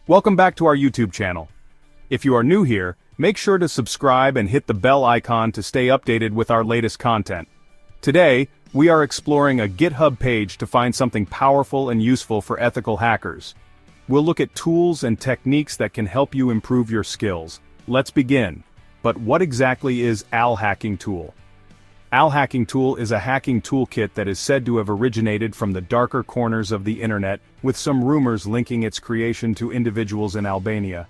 Welcome back to our YouTube channel. If you are new here, make sure to subscribe and hit the bell icon to stay updated with our latest content. Today, we are exploring a GitHub page to find something powerful and useful for ethical hackers. We'll look at tools and techniques that can help you improve your skills. Let's begin. But what exactly is ALHacking Tool? ALHacking Tool is a hacking toolkit that is said to have originated from the darker corners of the internet, with some rumors linking its creation to individuals in Albania.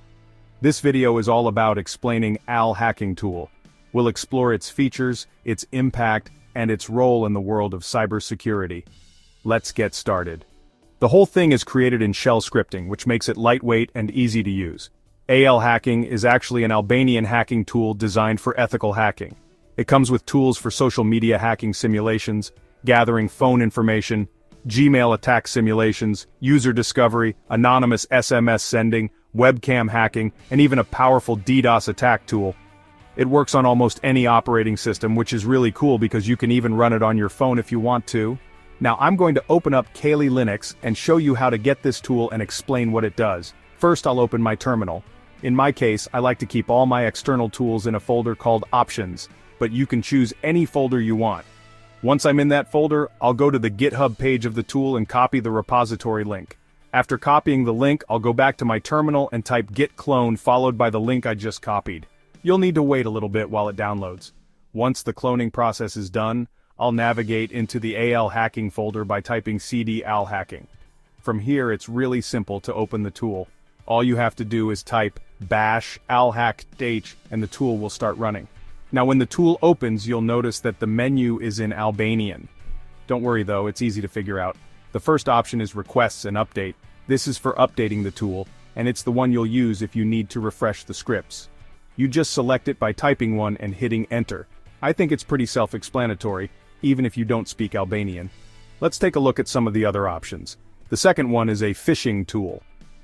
This video is all about explaining ALHacking Tool. We'll explore its features, its impact, and its role in the world of cybersecurity. Let's get started. The whole thing is created in shell scripting, which makes it lightweight and easy to use. ALHacking is actually an Albanian hacking tool designed for ethical hacking. It comes with tools for social media hacking simulations, gathering phone information, Gmail attack simulations, user discovery, anonymous SMS sending, webcam hacking, and even a powerful DDoS attack tool. It works on almost any operating system, which is really cool because you can even run it on your phone if you want to. Now I'm going to open up Kali Linux and show you how to get this tool and explain what it does. First, I'll open my terminal. In my case, I like to keep all my external tools in a folder called Options, but you can choose any folder you want. Once I'm in that folder, I'll go to the GitHub page of the tool and copy the repository link. After copying the link, I'll go back to my terminal and type git clone followed by the link I just copied. You'll need to wait a little bit while it downloads. Once the cloning process is done, I'll navigate into the ALHacking folder by typing cd ALHacking. From here, it's really simple to open the tool. All you have to do is type bash alhack-h and the tool will start running. Now when the tool opens, you'll notice that the menu is in Albanian. Don't worry though, it's easy to figure out. The first option is Requests and Update. This is for updating the tool, and it's the one you'll use if you need to refresh the scripts. You just select it by typing one and hitting Enter. I think it's pretty self-explanatory, even if you don't speak Albanian. Let's take a look at some of the other options. The second one is a phishing tool.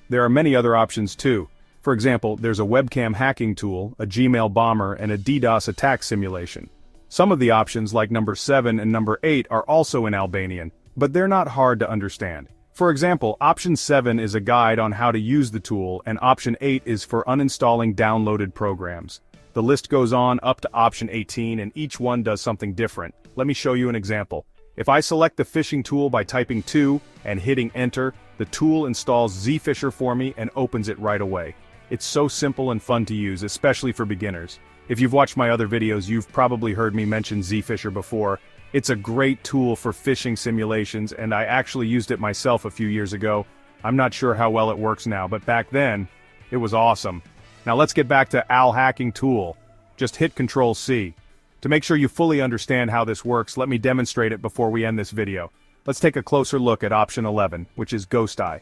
There are many other options too. For example, there's a webcam hacking tool, a Gmail bomber, and a DDoS attack simulation. Some of the options, like number 7 and number 8, are also in Albanian, but they're not hard to understand. For example, option 7 is a guide on how to use the tool, and option 8 is for uninstalling downloaded programs. The list goes on up to option 18, and each one does something different. Let me show you an example. If I select the phishing tool by typing 2 and hitting Enter, the tool installs Zfisher for me and opens it right away. It's so simple and fun to use, especially for beginners. If you've watched my other videos, you've probably heard me mention Zfisher before. It's a great tool for phishing simulations, and I actually used it myself a few years ago. I'm not sure how well it works now, but back then, it was awesome. Now let's get back to ALHacking Tool. Just hit Ctrl+C. To make sure you fully understand how this works, let me demonstrate it before we end this video. Let's take a closer look at option 11, which is GhostEye.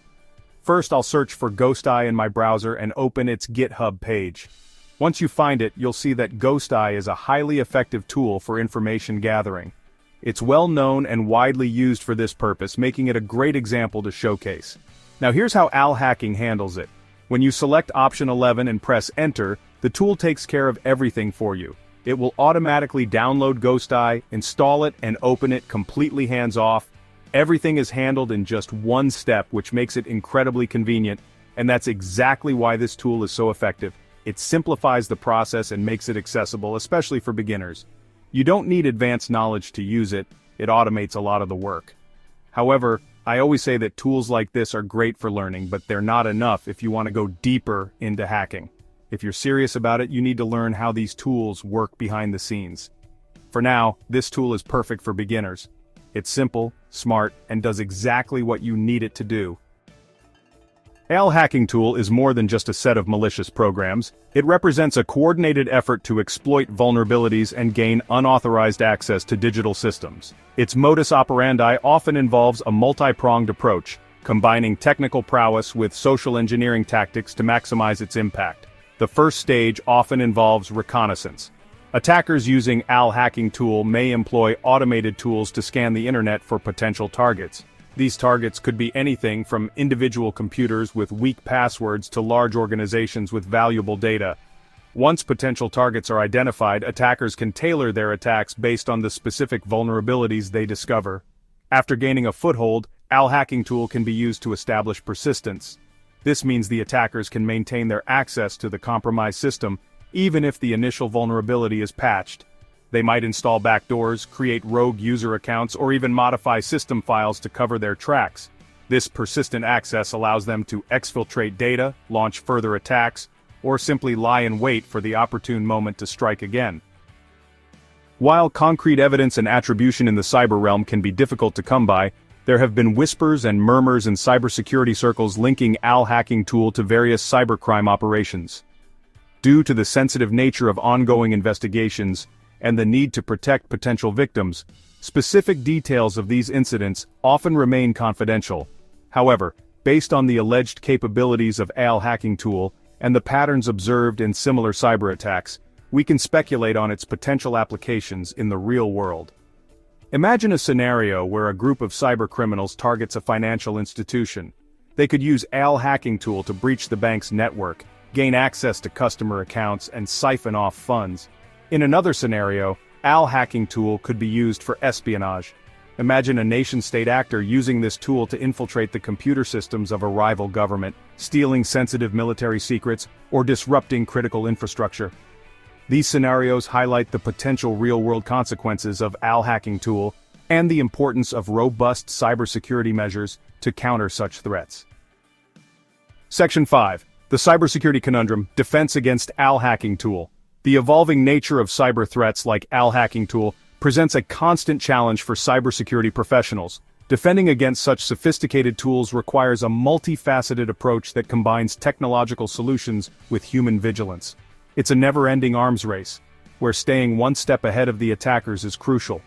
First, I'll search for GhostEye in my browser and open its GitHub page. Once you find it, you'll see that GhostEye is a highly effective tool for information gathering. It's well known and widely used for this purpose, making it a great example to showcase. Now here's how ALHacking handles it. When you select option 11 and press Enter, the tool takes care of everything for you. It will automatically download GhostEye, install it, and open it completely hands-off. Everything is handled in just one step, which makes it incredibly convenient, and that's exactly why this tool is so effective. It simplifies the process and makes it accessible, especially for beginners. You don't need advanced knowledge to use it, it automates a lot of the work. However, I always say that tools like this are great for learning, but they're not enough if you want to go deeper into hacking. If you're serious about it, you need to learn how these tools work behind the scenes. For now, this tool is perfect for beginners. It's simple, smart, and does exactly what you need it to do. ALHacking Tool is more than just a set of malicious programs. It represents a coordinated effort to exploit vulnerabilities and gain unauthorized access to digital systems. Its modus operandi often involves a multi-pronged approach, combining technical prowess with social engineering tactics to maximize its impact. The first stage often involves reconnaissance. Attackers using ALHacking Tool may employ automated tools to scan the internet for potential targets. These targets could be anything from individual computers with weak passwords to large organizations with valuable data. Once potential targets are identified, attackers can tailor their attacks based on the specific vulnerabilities they discover. After gaining a foothold, ALHacking Tool can be used to establish persistence. This means the attackers can maintain their access to the compromised system, even if the initial vulnerability is patched. They might install backdoors, create rogue user accounts, or even modify system files to cover their tracks. This persistent access allows them to exfiltrate data, launch further attacks, or simply lie in wait for the opportune moment to strike again. While concrete evidence and attribution in the cyber realm can be difficult to come by, there have been whispers and murmurs in cybersecurity circles linking ALHacking Tool to various cybercrime operations. Due to the sensitive nature of ongoing investigations and the need to protect potential victims, specific details of these incidents often remain confidential. However, based on the alleged capabilities of ALHacking Tool and the patterns observed in similar cyber attacks, we can speculate on its potential applications in the real world. Imagine a scenario where a group of cybercriminals targets a financial institution. They could use ALHacking Tool to breach the bank's network, gain access to customer accounts, and siphon off funds. In another scenario, ALHacking Tool could be used for espionage. Imagine a nation-state actor using this tool to infiltrate the computer systems of a rival government, stealing sensitive military secrets, or disrupting critical infrastructure. These scenarios highlight the potential real-world consequences of ALHacking Tool and the importance of robust cybersecurity measures to counter such threats. Section 5. The Cybersecurity Conundrum: Defense against ALHacking Tool. The evolving nature of cyber threats like ALHacking Tool presents a constant challenge for cybersecurity professionals. Defending against such sophisticated tools requires a multifaceted approach that combines technological solutions with human vigilance. It's a never-ending arms race, where staying one step ahead of the attackers is crucial.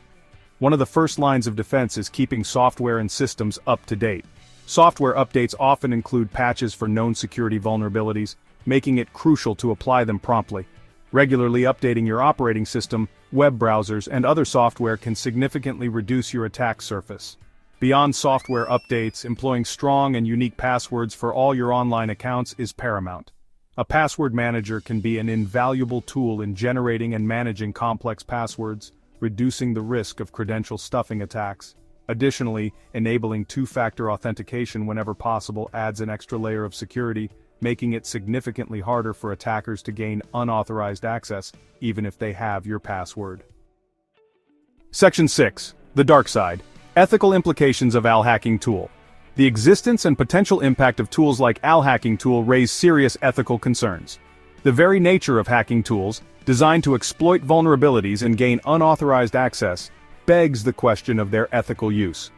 One of the first lines of defense is keeping software and systems up to date. Software updates often include patches for known security vulnerabilities, making it crucial to apply them promptly. Regularly updating your operating system, web browsers, and other software can significantly reduce your attack surface. Beyond software updates, employing strong and unique passwords for all your online accounts is paramount. A password manager can be an invaluable tool in generating and managing complex passwords, reducing the risk of credential stuffing attacks. Additionally, enabling two-factor authentication whenever possible adds an extra layer of security, making it significantly harder for attackers to gain unauthorized access, even if they have your password. Section 6. The Dark Side. Ethical implications of ALHacking Tool. The existence and potential impact of tools like ALHacking Tool raise serious ethical concerns. The very nature of hacking tools, designed to exploit vulnerabilities and gain unauthorized access, begs the question of their ethical use.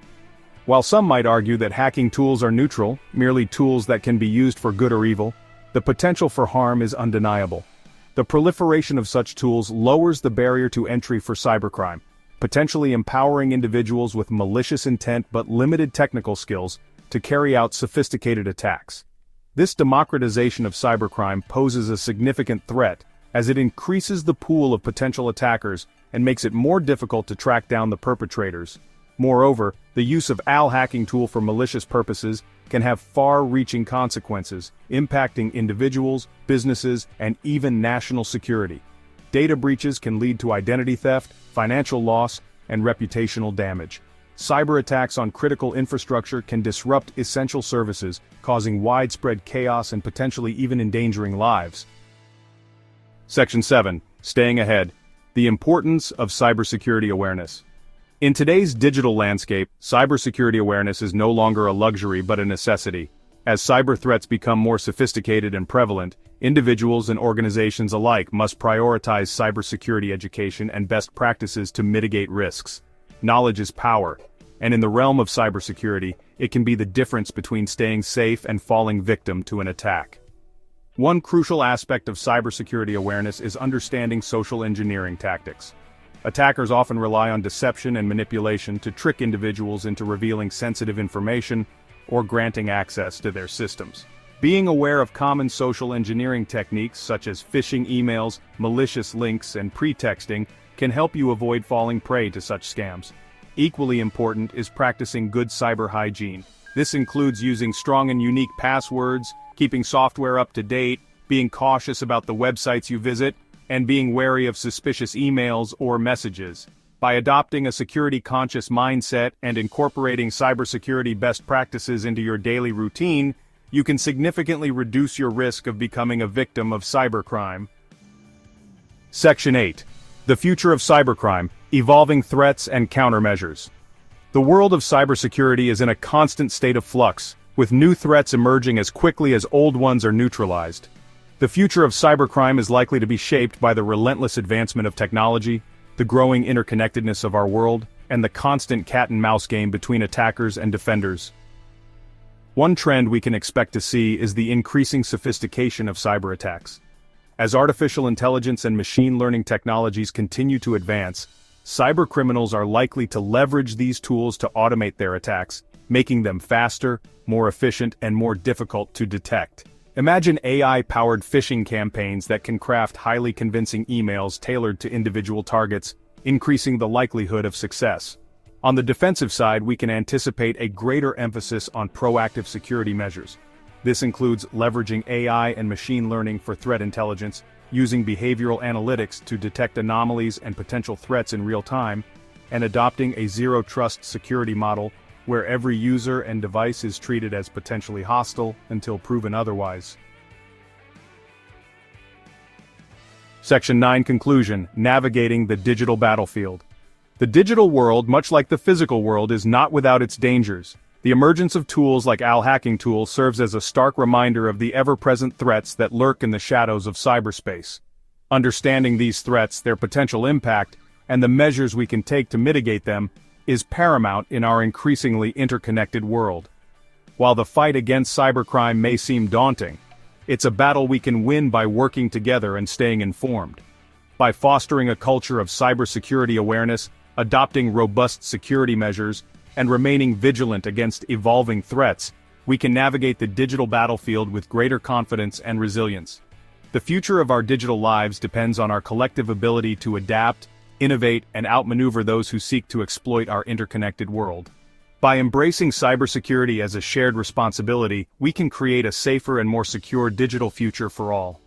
While some might argue that hacking tools are neutral, merely tools that can be used for good or evil, the potential for harm is undeniable. The proliferation of such tools lowers the barrier to entry for cybercrime, potentially empowering individuals with malicious intent but limited technical skills to carry out sophisticated attacks. This democratization of cybercrime poses a significant threat, as it increases the pool of potential attackers and makes it more difficult to track down the perpetrators. Moreover, the use of ALHacking Tool for malicious purposes can have far-reaching consequences, impacting individuals, businesses, and even national security. Data breaches can lead to identity theft, financial loss, and reputational damage. Cyber attacks on critical infrastructure can disrupt essential services, causing widespread chaos and potentially even endangering lives. Section 7. Staying ahead. The importance of cybersecurity awareness. In today's digital landscape, cybersecurity awareness is no longer a luxury but a necessity. As cyber threats become more sophisticated and prevalent, individuals and organizations alike must prioritize cybersecurity education and best practices to mitigate risks. Knowledge is power, and in the realm of cybersecurity, it can be the difference between staying safe and falling victim to an attack. One crucial aspect of cybersecurity awareness is understanding social engineering tactics. Attackers often rely on deception and manipulation to trick individuals into revealing sensitive information or granting access to their systems. Being aware of common social engineering techniques such as phishing emails, malicious links, and pretexting can help you avoid falling prey to such scams. Equally important is practicing good cyber hygiene. This includes using strong and unique passwords, keeping software up to date, being cautious about the websites you visit, and being wary of suspicious emails or messages. By adopting a security-conscious mindset and incorporating cybersecurity best practices into your daily routine, you can significantly reduce your risk of becoming a victim of cybercrime. Section 8. The future of cybercrime, evolving threats and countermeasures. The world of cybersecurity is in a constant state of flux, with new threats emerging as quickly as old ones are neutralized. The future of cybercrime is likely to be shaped by the relentless advancement of technology, the growing interconnectedness of our world, and the constant cat-and-mouse game between attackers and defenders. One trend we can expect to see is the increasing sophistication of cyber attacks. As artificial intelligence and machine learning technologies continue to advance, cybercriminals are likely to leverage these tools to automate their attacks, making them faster, more efficient, and more difficult to detect. Imagine AI-powered phishing campaigns that can craft highly convincing emails tailored to individual targets, increasing the likelihood of success. On the defensive side, we can anticipate a greater emphasis on proactive security measures. This includes leveraging AI and machine learning for threat intelligence, using behavioral analytics to detect anomalies and potential threats in real time, and adopting a zero-trust security model where every user and device is treated as potentially hostile until proven otherwise. Section 9 Conclusion: Navigating the digital battlefield. The digital world, much like the physical world, is not without its dangers. The emergence of tools like ALHacking Tool serves as a stark reminder of the ever-present threats that lurk in the shadows of cyberspace. Understanding these threats, their potential impact, and the measures we can take to mitigate them is paramount in our increasingly interconnected world. While the fight against cybercrime may seem daunting, it's a battle we can win by working together and staying informed. By fostering a culture of cybersecurity awareness, adopting robust security measures, and remaining vigilant against evolving threats, we can navigate the digital battlefield with greater confidence and resilience. The future of our digital lives depends on our collective ability to adapt, innovate, and outmaneuver those who seek to exploit our interconnected world. By embracing cybersecurity as a shared responsibility, we can create a safer and more secure digital future for all.